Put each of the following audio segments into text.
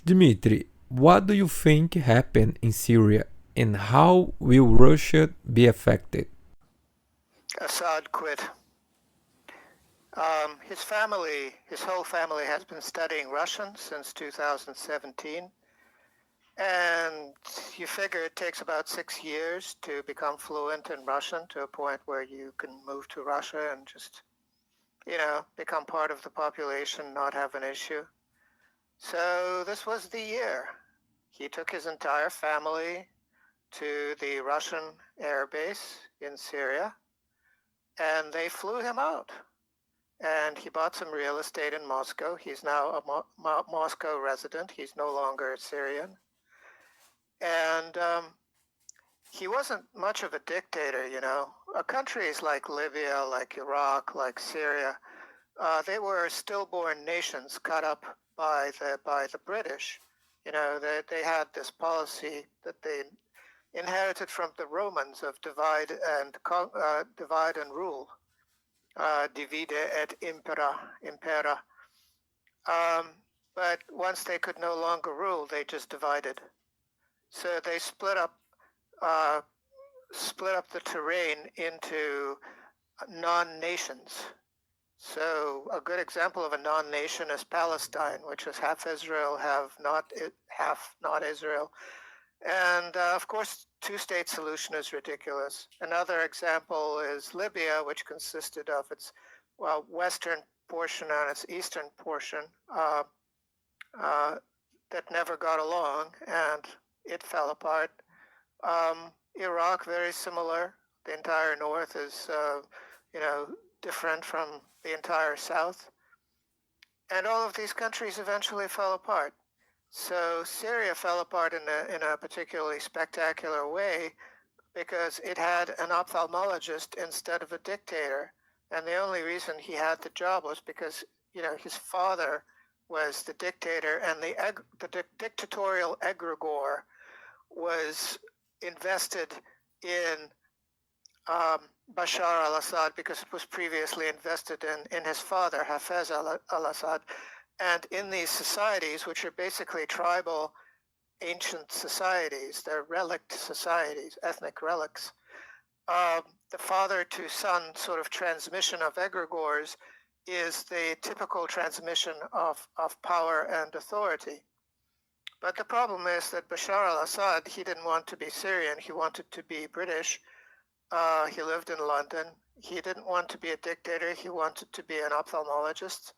Dmitry, what do you think happened in Syria and how will Russia be affected? Assad quit. His whole family has been studying Russian since 2017. And you figure it takes about 6 years to become fluent in Russian to a point where you can move to Russia and just, become part of the population, not have an issue. So this was the year. He took his entire family to the Russian air base in Syria, and they flew him out. And he bought some real estate in Moscow. He's now a Moscow resident. He's no longer Syrian. And he wasn't much of a dictator, you know. Countries like Libya, like Iraq, like Syria, they were stillborn nations cut up by the British. You know, they had this policy that they inherited from the Romans of divide and rule, divide et impera. Um, but once they could no longer rule, they just divided. So they uh, split up the terrain into non-nations. So a good example of a non-nation is Palestine, which is half Israel, half not Israel. And of course, two-state solution is ridiculous. Another example is Libya, which consisted of its western portion and its eastern portion uh, that never got along, and it fell apart. Iraq, very similar. The entire north is, you know, different from the entire south. And all of these countries eventually fell apart. So Syria fell apart in a particularly spectacular way because it had an ophthalmologist instead of a dictator. And the only reason he had the job was because, you know, his father was the dictator, and the dictatorial egregore was invested in Bashar al-Assad because it was previously invested in his father, Hafez al-Assad. And in these societies, which are basically tribal ancient societies, they're relict societies, ethnic relics, the father to son sort of transmission of egregores is the typical transmission of power and authority. But the problem is that Bashar al-Assad, he didn't want to be Syrian, he wanted to be British. He lived in London. He didn't want to be a dictator, he wanted to be an ophthalmologist.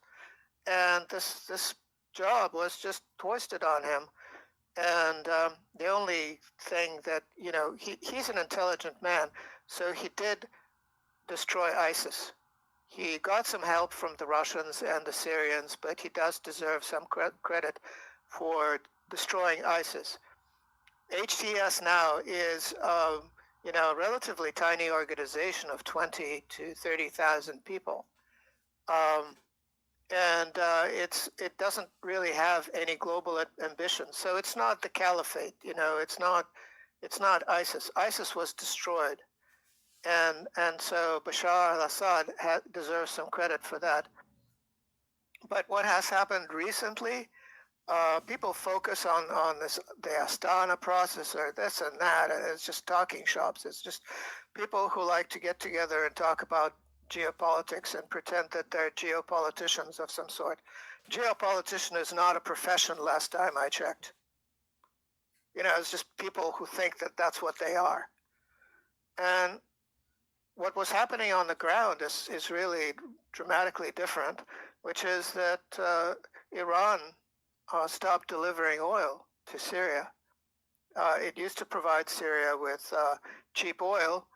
And this job was just foisted on him. And the only thing that, you know, he's an intelligent man, so he did destroy ISIS. He got some help from the Russians and the Syrians, but he does deserve some credit for destroying ISIS. HTS now is, you know, a relatively tiny organization of 20 to 30,000 people. And it doesn't really have any global ambition. So it's not the caliphate, you know, it's not ISIS. ISIS was destroyed. And so Bashar al-Assad deserves some credit for that. But what has happened recently, people focus on the Astana process or this and that, and it's just talking shops. It's just people who like to get together and talk about geopolitics and pretend that they're geopoliticians of some sort. Geopolitician is not a profession last time I checked. You know, it's just people who think that that's what they are. And what was happening on the ground is really dramatically different, which is that Iran stopped delivering oil to Syria. It used to provide Syria with cheap oil.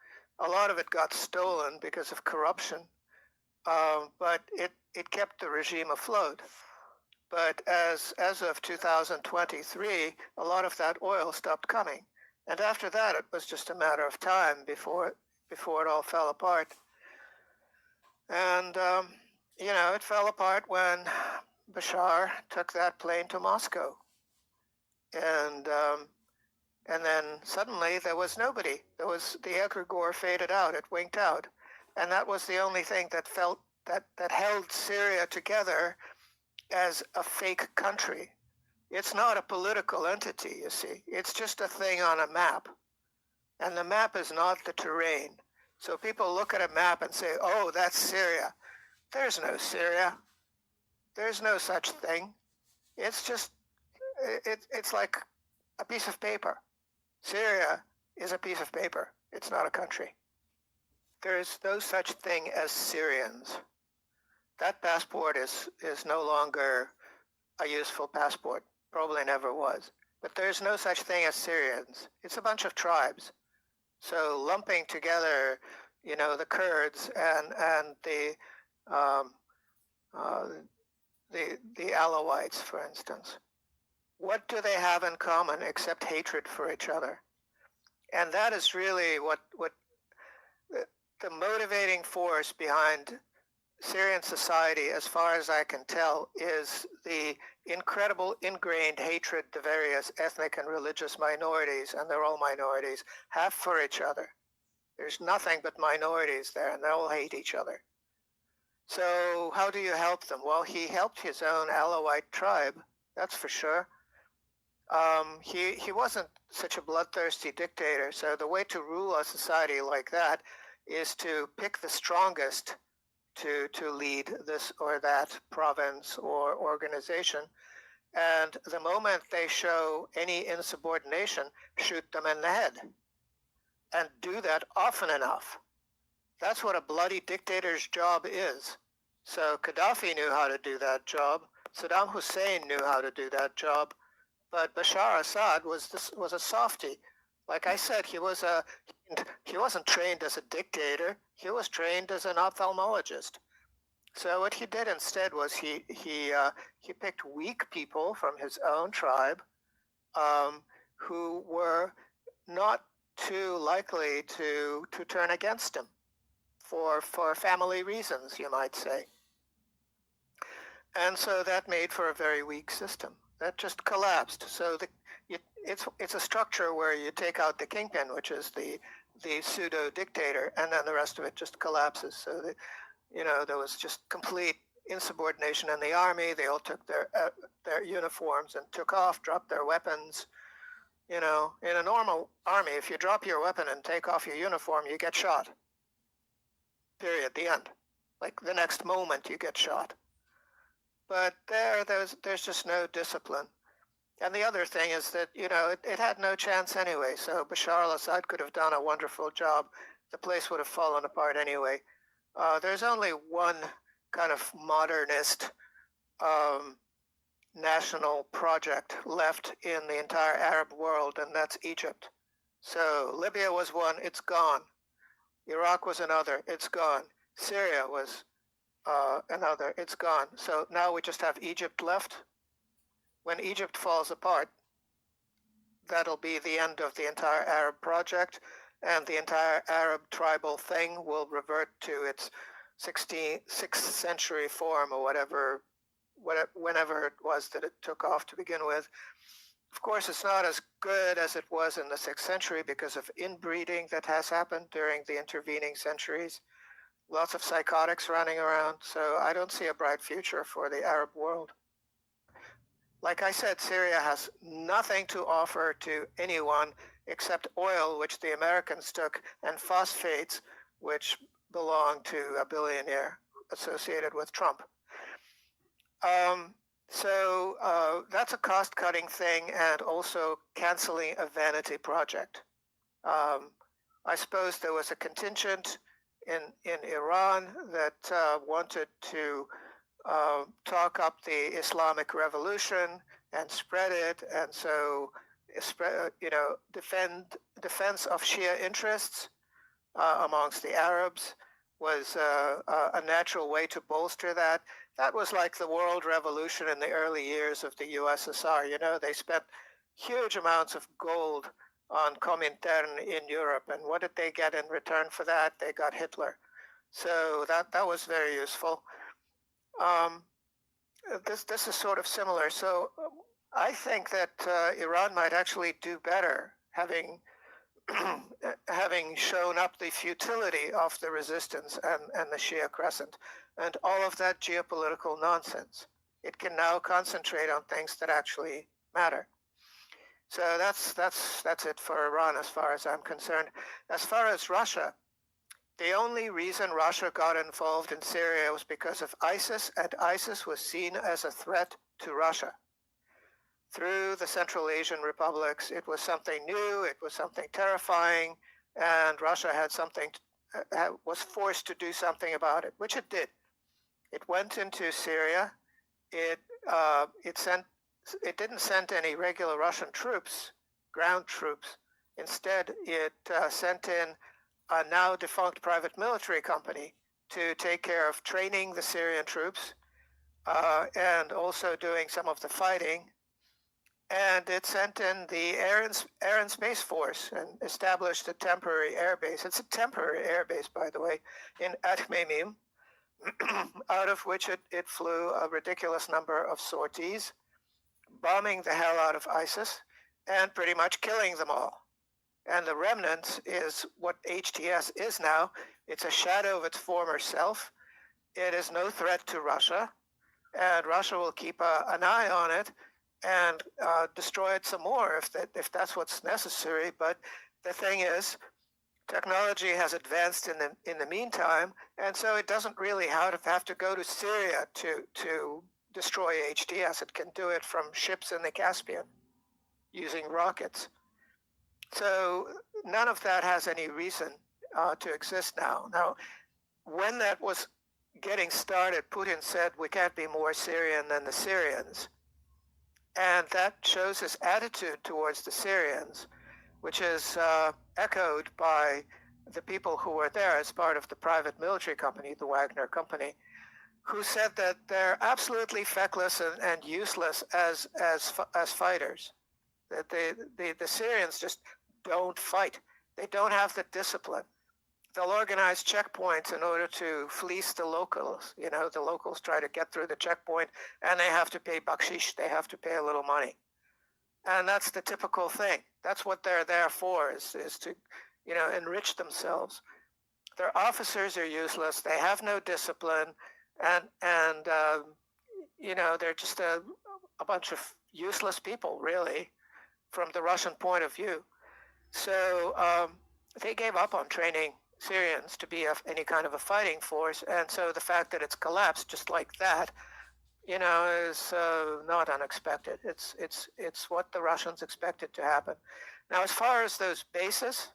A lot of it got stolen because of corruption, but it kept the regime afloat. But as of 2023, a lot of that oil stopped coming. And after that, it was just a matter of time before it all fell apart. And, you know, it fell apart when Bashar took that plane to Moscow. And then suddenly there was nobody. The egregore faded out, it winked out. And that was the only thing that held Syria together as a fake country. It's not a political entity, you see. It's just a thing on a map. And the map is not the terrain. So people look at a map and say, oh, that's Syria. There's no Syria. There's no such thing. It's just, it's like a piece of paper. Syria is a piece of paper. It's not a country. There is no such thing as Syrians. That passport is no longer a useful passport. Probably never was. But there's no such thing as Syrians. It's a bunch of tribes. So lumping together, you know, the Kurds and the Alawites, for instance, what do they have in common except hatred for each other? And that is really what the motivating force behind Syrian society, as far as I can tell, is the incredible ingrained hatred the various ethnic and religious minorities, and they're all minorities, have for each other. There's nothing but minorities there, and they all hate each other. So how do you help them? Well, he helped his own Alawite tribe, that's for sure. He wasn't such a bloodthirsty dictator, so the way to rule a society like that is to pick the strongest to lead this or that province or organization. And the moment they show any insubordination, shoot them in the head. And do that often enough. That's what a bloody dictator's job is. So Gaddafi knew how to do that job. Saddam Hussein knew how to do that job. But Bashar Assad was a softie. Like I said, he wasn't trained as a dictator. He was trained as an ophthalmologist. So what he did instead was he picked weak people from his own tribe who were not too likely to turn against him for family reasons, you might say. And so that made for a very weak system. That just collapsed. So it's a structure where you take out the kingpin, which is the pseudo dictator, and then the rest of it just collapses. So there was just complete insubordination in the army. They all took their uniforms and took off, dropped their weapons. In a normal army, if you drop your weapon and take off your uniform, you get shot. Period. The end. Like the next moment, you get shot. But there's just no discipline. And the other thing is that, it had no chance anyway. So Bashar al-Assad could have done a wonderful job. The place would have fallen apart anyway. There's only one kind of modernist national project left in the entire Arab world, and that's Egypt. So Libya was one, it's gone. Iraq was another, it's gone. Syria was another, it's gone. So now we just have Egypt left. When Egypt falls apart, that'll be the end of the entire Arab project, and the entire Arab tribal thing will revert to its 6th century form or whenever it was that it took off to begin with. Of course, it's not as good as it was in the 6th century because of inbreeding that has happened during the intervening centuries. Lots of psychotics running around, so I don't see a bright future for the Arab world. Like I said, Syria has nothing to offer to anyone except oil, which the Americans took, and phosphates, which belong to a billionaire associated with Trump. So that's a cost-cutting thing and also canceling a vanity project. I suppose there was a contingent in Iran that wanted to talk up the Islamic Revolution and spread it, and so defense of Shia interests amongst the Arabs was a natural way to bolster that. That was like the world revolution in the early years of the USSR. They spent huge amounts of gold on Comintern in Europe, and what did they get in return for that? They got Hitler. So that was very useful. This is sort of similar. So I think that Iran might actually do better, having shown up the futility of the resistance and the Shia crescent and all of that geopolitical nonsense. It can now concentrate on things that actually matter. So that's it for Iran as far as I'm concerned. As far as Russia, the only reason Russia got involved in Syria was because of ISIS, and ISIS was seen as a threat to Russia. Through the Central Asian republics, it was something new, it was something terrifying, and Russia had was forced to do something about it, which it did. It went into Syria. It didn't send any regular Russian troops, ground troops. Instead, it sent in a now defunct private military company to take care of training the Syrian troops and also doing some of the fighting. And it sent in the Air and Space Force and established a temporary airbase. It's a temporary airbase, by the way, at Khmeimim, out of which it flew a ridiculous number of sorties, bombing the hell out of ISIS and pretty much killing them all. And the remnants is what HTS is now. It's a shadow of its former self. It is no threat to Russia, and Russia will keep an eye on it and destroy it some more if that's what's necessary. But the thing is, technology has advanced in the meantime, and so it doesn't really have to go to Syria to destroy HTS. It can do it from ships in the Caspian using rockets. So none of that has any reason to exist now. Now, when that was getting started, Putin said we can't be more Syrian than the Syrians. And that shows his attitude towards the Syrians, which is echoed by the people who were there as part of the private military company, the Wagner company, who said that they're absolutely feckless and useless as fighters. That the Syrians just don't fight. They don't have the discipline. They'll organize checkpoints in order to fleece the locals. You know, the locals try to get through the checkpoint and they have to pay bakshish. They have to pay a little money. And that's the typical thing. That's what they're there for, is to, you know, enrich themselves. Their officers are useless. They have no discipline. And you know, they're just a bunch of useless people, really, from the Russian point of view. So they gave up on training Syrians to be any kind of a fighting force, and so the fact that it's collapsed just like that, you know, is not unexpected. It's what the Russians expected to happen. Now, as far as those bases,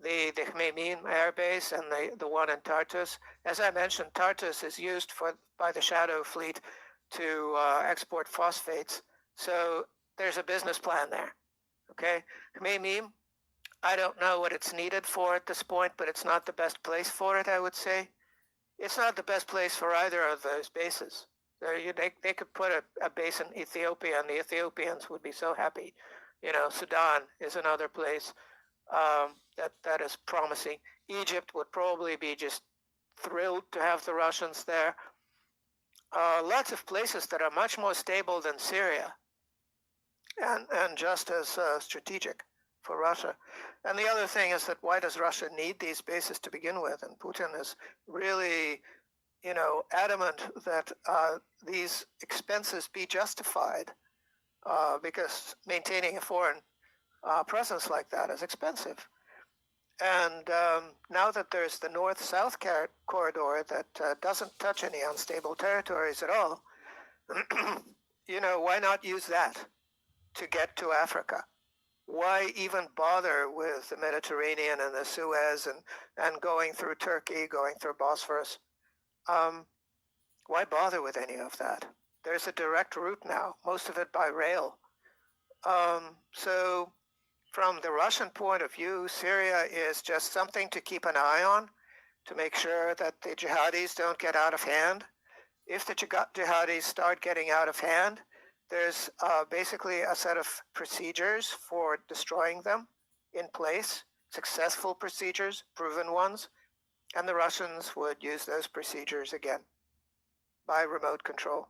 the Khmeimim air base and the one in Tartus, as I mentioned, Tartus is used by the Shadow Fleet to export phosphates. So there's a business plan there. Okay, Khmeimim, I don't know what it's needed for at this point, but it's not the best place for it, I would say. It's not the best place for either of those bases. They could put a base in Ethiopia, and the Ethiopians would be so happy. You know, Sudan is another place that is promising. Egypt would probably be just thrilled to have the Russians there. Lots of places that are much more stable than Syria, and just as strategic for Russia. And the other thing is that why does Russia need these bases to begin with? And Putin is really, you know, adamant that these expenses be justified because maintaining a foreign presence like that is expensive. And now that there's the north-south corridor that doesn't touch any unstable territories at all, you know, why not use that to get to Africa? Why even bother with the Mediterranean and the Suez and going through Turkey, going through Bosphorus? Why bother with any of that? There's a direct route now, most of it by rail. So from the Russian point of view, Syria is just something to keep an eye on, to make sure that the jihadis don't get out of hand. If the jihadis start getting out of hand, there's basically a set of procedures for destroying them in place, successful procedures, proven ones, and the Russians would use those procedures again by remote control.